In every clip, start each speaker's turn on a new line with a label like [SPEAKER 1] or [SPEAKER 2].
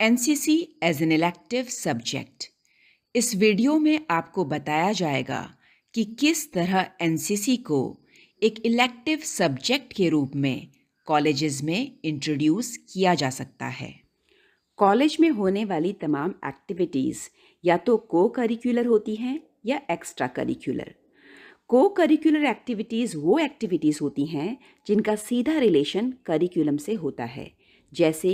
[SPEAKER 1] NCC as an elective subject. इस video में आपको बताया जाएगा कि किस तरह एनसीसी को एक इलेक्टिव सब्जेक्ट के रूप में कॉलेजेस में इंट्रोड्यूस किया जा सकता है। कॉलेज में होने वाली तमाम एक्टिविटीज़ या तो को करिकुलर होती हैं या एक्स्ट्रा करिकुलर। को करिकुलर एक्टिविटीज़ वो एक्टिविटीज़ होती हैं जिनका सीधा रिलेशन करिकुलम से होता है, जैसे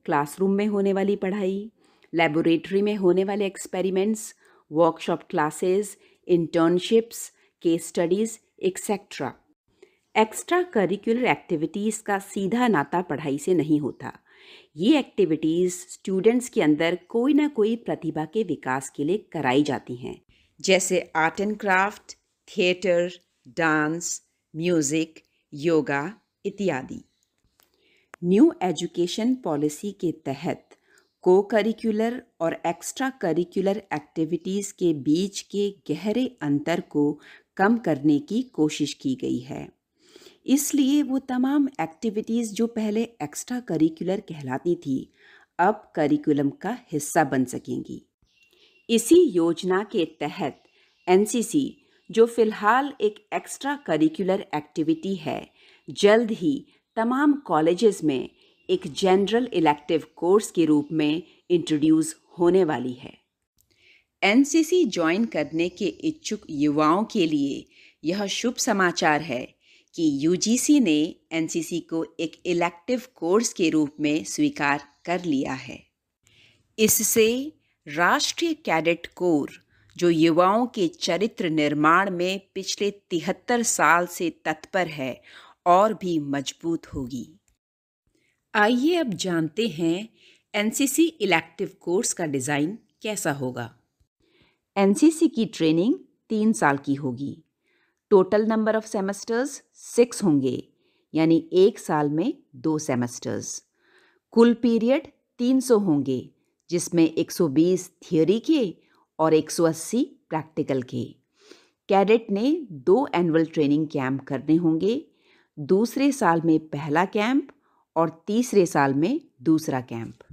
[SPEAKER 1] क्लासरूम में होने वाली पढ़ाई, लेबोरेटरी में होने वाले experiments, workshop classes, internships, case studies etcetera. Extra curricular activities का सीधा नाता पढ़ाई से नहीं होता। ये एक्टिविटीज़ स्टूडेंट्स के अंदर कोई ना कोई प्रतिभा के विकास के लिए कराई जाती हैं, जैसे art and craft, theatre, dance, music, yoga इत्यादि। न्यू एजुकेशन पॉलिसी के तहत को करिकुलर और एक्स्ट्रा करिकुलर एक्टिविटीज़ के बीच के गहरे अंतर को कम करने की कोशिश की गई है। इसलिए वो तमाम एक्टिविटीज़ जो पहले एक्स्ट्रा करिकुलर कहलाती थी, अब करिकुलम का हिस्सा बन सकेंगी। इसी योजना के तहत एनसीसी, जो फ़िलहाल एक एक्स्ट्रा करिकुलर एक्टिविटी है, जल्द ही तमाम कॉलेजेस में एक जनरल इलेक्टिव कोर्स के रूप में इंट्रोड्यूस होने वाली है। एनसीसी ज्वाइन करने के इच्छुक युवाओं के लिए यह शुभ समाचार है कि यूजीसी ने एनसीसी को एक इलेक्टिव कोर्स के रूप में स्वीकार कर लिया है। इससे राष्ट्रीय कैडेट कोर, जो युवाओं के चरित्र निर्माण में पिछले 73 साल से तत्पर है, और भी मजबूत होगी। आइए अब जानते हैं एनसीसी इलेक्टिव कोर्स का डिज़ाइन कैसा होगा। एनसीसी की ट्रेनिंग 3 साल की होगी। टोटल नंबर ऑफ सेमेस्टर्स 6 होंगे, यानी 1 साल में 2 सेमेस्टर्स। कुल पीरियड 300 होंगे, जिसमें 120 थियोरी के और 180 प्रैक्टिकल के। कैडेट ने 2 एनुअल ट्रेनिंग कैंप करने होंगे, दूसरे साल में पहला कैंप और तीसरे साल में दूसरा कैंप।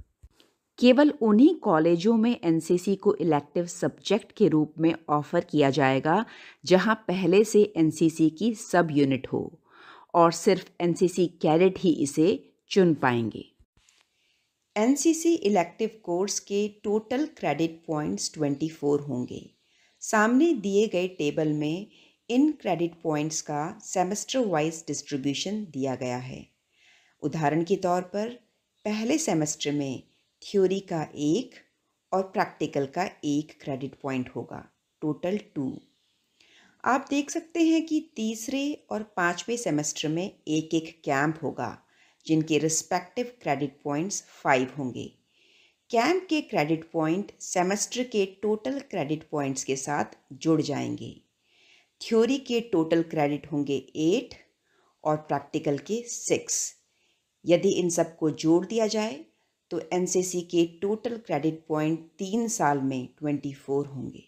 [SPEAKER 1] केवल उन्हीं कॉलेजों में एनसीसी को इलेक्टिव सब्जेक्ट के रूप में ऑफर किया जाएगा जहां पहले से एनसीसी की सब यूनिट हो, और सिर्फ एनसीसी कैडेट ही इसे चुन पाएंगे। एनसीसी इलेक्टिव कोर्स के टोटल क्रेडिट पॉइंट्स 24 होंगे। सामने दिए गए टेबल में इन क्रेडिट पॉइंट्स का सेमेस्टर वाइज डिस्ट्रीब्यूशन दिया गया है। उदाहरण के तौर पर पहले सेमेस्टर में थ्योरी का 1 और प्रैक्टिकल का 1 क्रेडिट पॉइंट होगा, टोटल 2। आप देख सकते हैं कि तीसरे और 5वें सेमेस्टर में एक एक कैंप होगा, जिनके रिस्पेक्टिव क्रेडिट पॉइंट्स 5 होंगे। कैंप के क्रेडिट पॉइंट सेमेस्टर के टोटल क्रेडिट पॉइंट्स के साथ जुड़ जाएंगे। थ्योरी के टोटल क्रेडिट होंगे 8 और प्रैक्टिकल के 6। यदि इन सब को जोड़ दिया जाए तो एनसीसी के टोटल क्रेडिट पॉइंट 3 साल में 24 होंगे।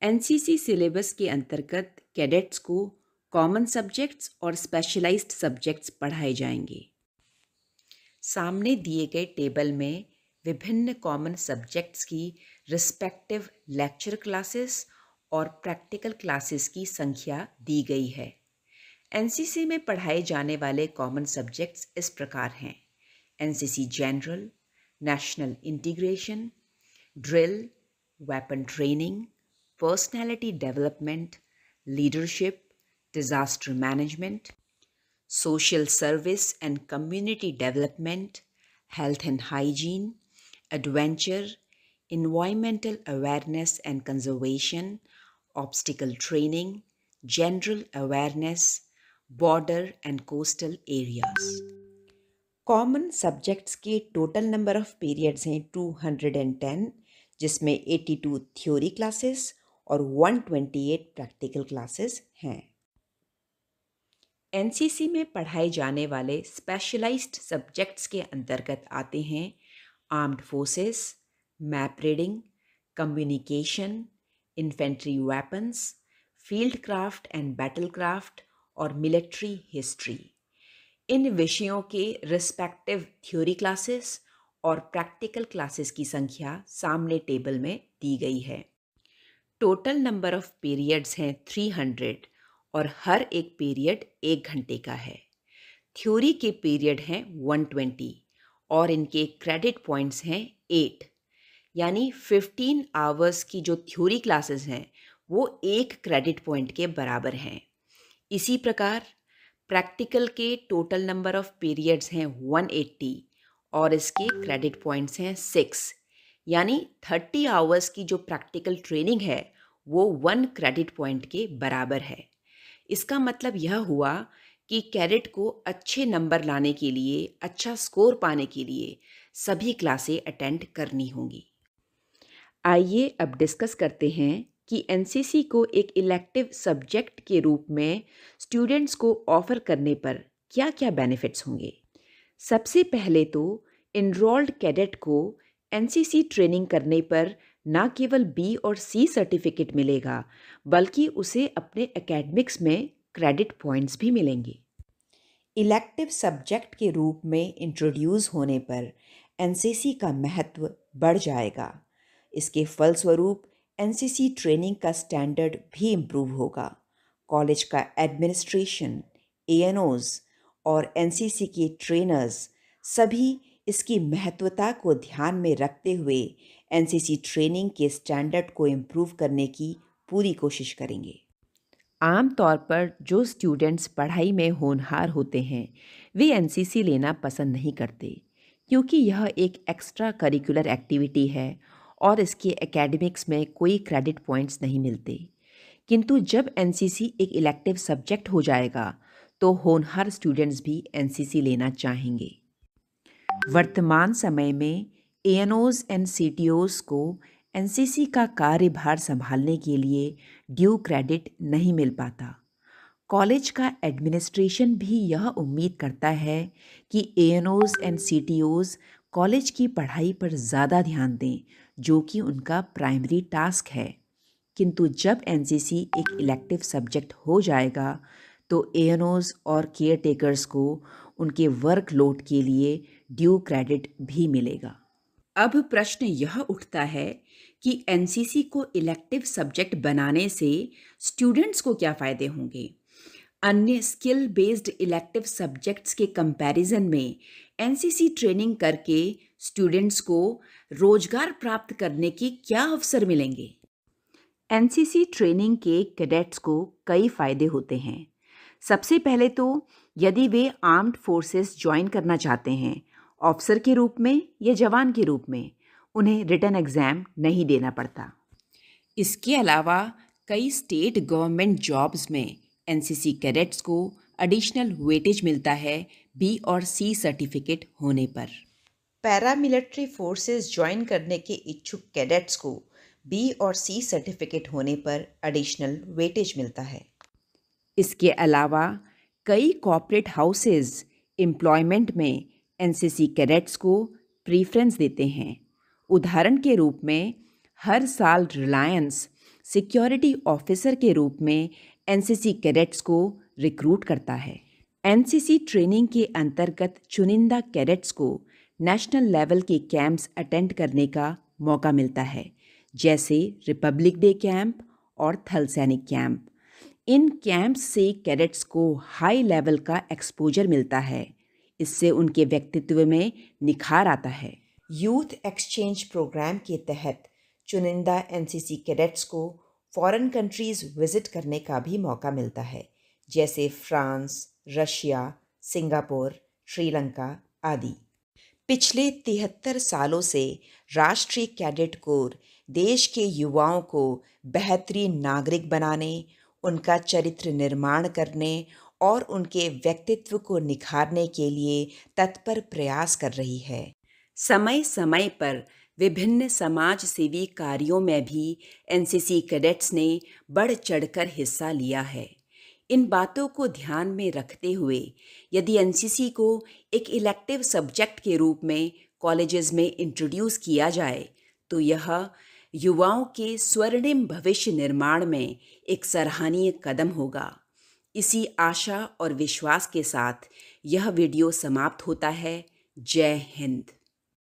[SPEAKER 1] एनसीसी सिलेबस के अंतर्गत कैडेट्स को कॉमन सब्जेक्ट्स और स्पेशलाइज्ड सब्जेक्ट्स पढ़ाए जाएंगे। सामने दिए गए टेबल में विभिन्न कॉमन सब्जेक्ट्स की रिस्पेक्टिव लेक्चर क्लासेस और प्रैक्टिकल क्लासेस की संख्या दी गई है। एनसीसी में पढ़ाए जाने वाले कॉमन सब्जेक्ट्स इस प्रकार हैं: NCC general, national integration, drill, weapon training, personality development, leadership, disaster management, social service and community development, health and hygiene, adventure, environmental awareness and conservation, obstacle training, general awareness, border and coastal areas. Common subjects के total number of periods हैं 210, जिसमें 82 theory classes और 128 practical classes हैं। NCC में पढ़ाए जाने वाले specialised subjects के अंतर्गत आते हैं armed forces, map reading, communication, infantry weapons, field craft and battle craft और मिलिट्री हिस्ट्री। इन विषयों के रिस्पेक्टिव थ्योरी क्लासेस और प्रैक्टिकल क्लासेस की संख्या सामने टेबल में दी गई है। टोटल नंबर ऑफ पीरियड्स हैं 300 और हर एक पीरियड 1 घंटे का है। थ्योरी के पीरियड हैं 120 और इनके क्रेडिट पॉइंट्स हैं 8, यानी 15 आवर्स की जो थ्योरी क्लासेस हैं वो 1 क्रेडिट पॉइंट के बराबर हैं। इसी प्रकार प्रैक्टिकल के टोटल नंबर ऑफ पीरियड्स हैं 180 और इसके क्रेडिट पॉइंट्स हैं 6, यानी 30 आवर्स की जो प्रैक्टिकल ट्रेनिंग है वो 1 क्रेडिट पॉइंट के बराबर है। इसका मतलब यह हुआ कि कैडेट को अच्छे नंबर लाने के लिए, अच्छा स्कोर पाने के लिए सभी क्लासें अटेंड करनी होंगी। आइए अब डिस्कस करते हैं कि एनसीसी को एक इलेक्टिव सब्जेक्ट के रूप में स्टूडेंट्स को ऑफर करने पर क्या-क्या बेनिफिट्स होंगे। सबसे पहले तो इनरोल्ड कैडेट को एनसीसी ट्रेनिंग करने पर न केवल बी और सी सर्टिफिकेट मिलेगा, बल्कि उसे अपने एकेडमिक्स में क्रेडिट पॉइंट्स भी मिलेंगे। इलेक्टिव सब्जेक्ट के रूप में इंट्रोड्यूस होने पर एनसीसी का महत्व बढ़ जाएगा। इसके फलस्वरूप एनसीसी ट्रेनिंग का स्टैंडर्ड भी इम्प्रूव होगा। कॉलेज का एडमिनिस्ट्रेशन, एएनओज और एनसीसी के ट्रेनर्स सभी इसकी महत्वता को ध्यान में रखते हुए एनसीसी ट्रेनिंग के स्टैंडर्ड को इम्प्रूव करने की पूरी कोशिश करेंगे। आम तौर पर जो स्टूडेंट्स पढ़ाई में होनहार होते हैं वे एनसीसी लेना पसंद नहीं करते, क्योंकि यह एक एक्स्ट्रा करिकुलर एक्टिविटी है और इसके एकेडमिक्स में कोई क्रेडिट पॉइंट्स नहीं मिलते। किंतु जब एनसीसी एक इलेक्टिव सब्जेक्ट हो जाएगा तो होनहार स्टूडेंट्स भी एनसीसी लेना चाहेंगे। वर्तमान समय में एएनओज एंड सीटीओज को एनसीसी का कार्यभार संभालने के लिए ड्यू क्रेडिट नहीं मिल पाता। कॉलेज का एडमिनिस्ट्रेशन भी यह उम्मीद करता है कि एएनओज एंड सीटीओज कॉलेज की पढ़ाई पर ज़्यादा ध्यान दें, जो कि उनका प्राइमरी टास्क है। किंतु जब एनसीसी एक इलेक्टिव सब्जेक्ट हो जाएगा तो एएनओज और केयर टेकर्स को उनके वर्कलोड के लिए ड्यू क्रेडिट भी मिलेगा। अब प्रश्न यह उठता है कि एनसीसी को इलेक्टिव सब्जेक्ट बनाने से स्टूडेंट्स को क्या फ़ायदे होंगे। अन्य स्किल बेस्ड इलेक्टिव सब्जेक्ट्स के कंपैरिजन में एनसीसी ट्रेनिंग करके स्टूडेंट्स को रोजगार प्राप्त करने के क्या अवसर मिलेंगे। एनसीसी ट्रेनिंग के कैडेट्स को कई फ़ायदे होते हैं। सबसे पहले तो यदि वे आर्म्ड फोर्सेस ज्वाइन करना चाहते हैं, ऑफिसर के रूप में या जवान के रूप में, उन्हें रिटन एग्ज़ाम नहीं देना पड़ता। इसके अलावा कई स्टेट गवर्नमेंट जॉब्स में एनसीसी कैडेट्स को एडिशनल वेटेज मिलता है बी और सी सर्टिफिकेट होने पर। पैरामिलिट्री फोर्सेस ज्वाइन करने के इच्छुक कैडेट्स को बी और सी सर्टिफिकेट होने पर एडिशनल वेटेज मिलता है। इसके अलावा कई कॉर्पोरेट हाउसेस एम्प्लॉयमेंट में एनसीसी कैडेट्स को प्रीफ्रेंस देते हैं। उदाहरण के रूप में हर साल रिलायंस सिक्योरिटी ऑफिसर के रूप में एनसीसी कैडेट्स को रिक्रूट करता है। एनसीसी ट्रेनिंग के अंतर्गत चुनिंदा कैडेट्स को नेशनल लेवल के कैंप्स अटेंड करने का मौका मिलता है, जैसे रिपब्लिक डे कैंप और थल सैनिक कैंप। इन कैंप्स से कैडेट्स को हाई लेवल का एक्सपोजर मिलता है। इससे उनके व्यक्तित्व में निखार आता है। यूथ एक्सचेंज प्रोग्राम के तहत चुनिंदा एनसीसी कैडेट्स को फॉरेन कंट्रीज़ विजिट करने का भी मौका मिलता है, जैसे फ्रांस, रशिया, सिंगापुर, श्रीलंका आदि। पिछले 73 सालों से राष्ट्रीय कैडेट कोर देश के युवाओं को बेहतरीन नागरिक बनाने, उनका चरित्र निर्माण करने और उनके व्यक्तित्व को निखारने के लिए तत्पर प्रयास कर रही है। समय समय पर विभिन्न समाज सेवी कार्यों में भी एनसीसी कैडेट्स ने बढ़ चढ़कर हिस्सा लिया है। इन बातों को ध्यान में रखते हुए यदि एनसीसी को एक इलेक्टिव सब्जेक्ट के रूप में कॉलेजेस में इंट्रोड्यूस किया जाए तो यह युवाओं के स्वर्णिम भविष्य निर्माण में एक सराहनीय कदम होगा। इसी आशा और विश्वास के साथ यह वीडियो समाप्त होता है। जय हिंद।